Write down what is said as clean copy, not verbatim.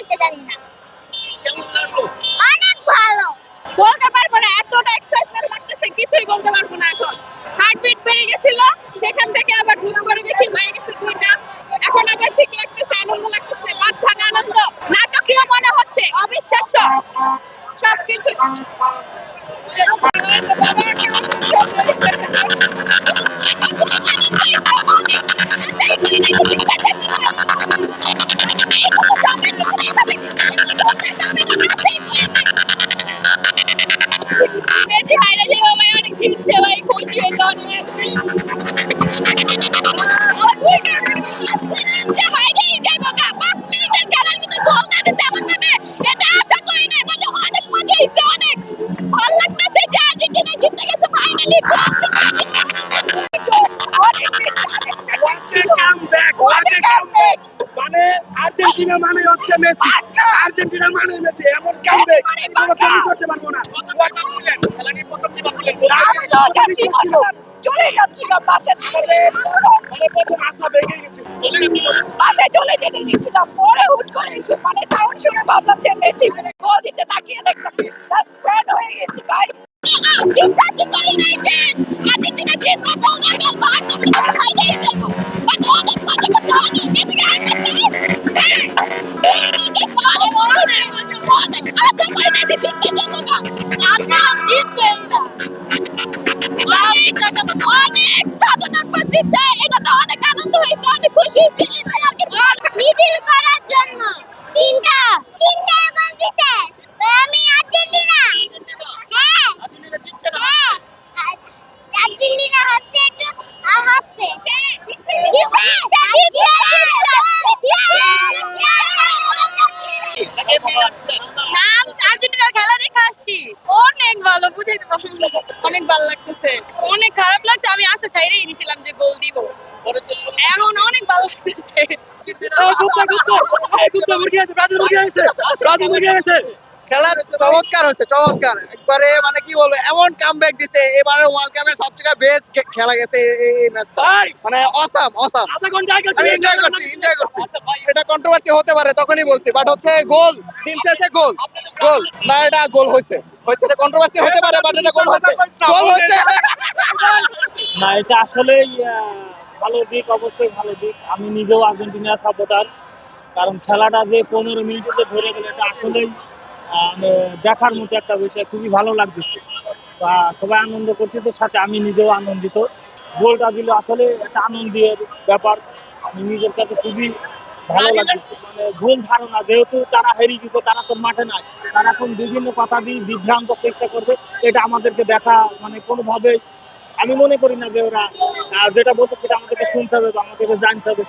দেখতে জানি না। অনেক ভালো। বলতে পারবো না, এতটা এক্সাইটমেন্ট লাগতেছে, কিছুই বলতে পারবো না এখন। হার্টবিট বেড়ে গেছিল, সেখান থেকে আবার ঢুক করে দেখি হয়ে গেছে 2টা। এখন আবার ঠিক লাগতেছে, আনন্দ লাগতেছে, বাদ ভাঙা আনন্দ। নাটকীয় মনে হচ্ছে, অবিশ্বাস্য সবকিছু। মেসি হাইরে যাবে ভাই, অনেক জিতছে ভাই, খুশি হয়েছে অনেক। মানে আর্জেন্টিনা মানে হচ্ছে মেসি, আর্জেন্টিনা মানে মেসি, এমন কামব্যাক কোনো কেউ করতে পারবো না। চলে যাচ্ছিলাম বাসায়, মানে প্রথম আশা ভেঙে গেছে। বাসায় চলে যেতে নিচ্ছিলাম, পরে হুট করে মানে সাউন্ড শুনে ভাবলাম যে মেসি গোল দিছে, তাকিয়ে দেখলাম জাস্ট ফ্যান হয়ে গেছি ভাই। বিশ্বাসই করি নাই যে আর্জেন্টিনা জিতবে, গোল মারবে, আর্জেন্টিনা ফাইনালে যাবে। বাট অনেক মজা করছে, অনেক এদিকে আসছে। অনেক আশা করি না যে জিততে যাবো না, আমরা জিতবে না। অনেক সাধনার পর জিতছে, এটাতে অনেক আনন্দ হয়েছে, অনেক খুশি হয়েছে, এটাই আর কিছু না। মিডিল করার জন্য তিনটা গোল দিতে। আমি আর্জেন্টিনা। হ্যাঁ হ্যাঁ, আর্জেন্টিনা হচ্ছে একটু হচ্ছে নাম আর্জেন্টিনার খেলা দেখে আসছি, অনেক ভালো, বুঝাইতে পারলাম না। অনেক ভালো লাগতেছে, অনেক খারাপ লাগছে, আমি আশা ছাইড়েই দিয়েছিলাম যে গোল দিব, এখন অনেক ভালো লাগতেছে। খেলা চমৎকার হচ্ছে, চমৎকার একবারে, মানে কি বলবো, এমন কামব্যাক দিছে এবারে ওয়ার্ল্ড কাপের সবথেকে বেস্ট খেলা গেছে এই ম্যাচটা, মানে অসাম অসাম। আমি এনজয় করছি। এটা কন্ট্রোভার্সি হতে পারে, তখনই বলছি, বাট হচ্ছে গোল, দিন শেষে গোল গোল না, এটা গোল হয়েছে, এটা কন্ট্রোভার্সি হতে পারে, বাট এটা গোল হয়েছে, গোল হয়েছে। না, এটা আসলেই ভালো দিক, অবশ্যই ভালো দিক। আমি নিজেও আর্জেন্টিনা সাপোর্টার, কারণ খেলাটা যে 15 মিনিটে যে ধরে গেল, এটা আসলেই মানে দেখার মতো একটা বিষয়, খুবই ভালো লাগতেছে। সবাই আনন্দ করতেছে, সাথে আমি নিজেও আনন্দিত। গোলটা দিলে আসলে একটা আনন্দের ব্যাপার, আমি নিজের কাছে খুবই ভালো লাগতেছে। মানে ভুল ধারণা, যেহেতু তারা হেরে গেছে, তারা তো মাঠে নাই, তারা এখন বিভিন্ন কথা দিয়ে বিভ্রান্ত চেষ্টা করবে, এটা আমাদেরকে দেখা মানে কোনোভাবে আমি মনে করি না যে ওরা যেটা বলছে সেটা আমাদেরকে শুনতে হবে বা আমাদেরকে জানতে হবে।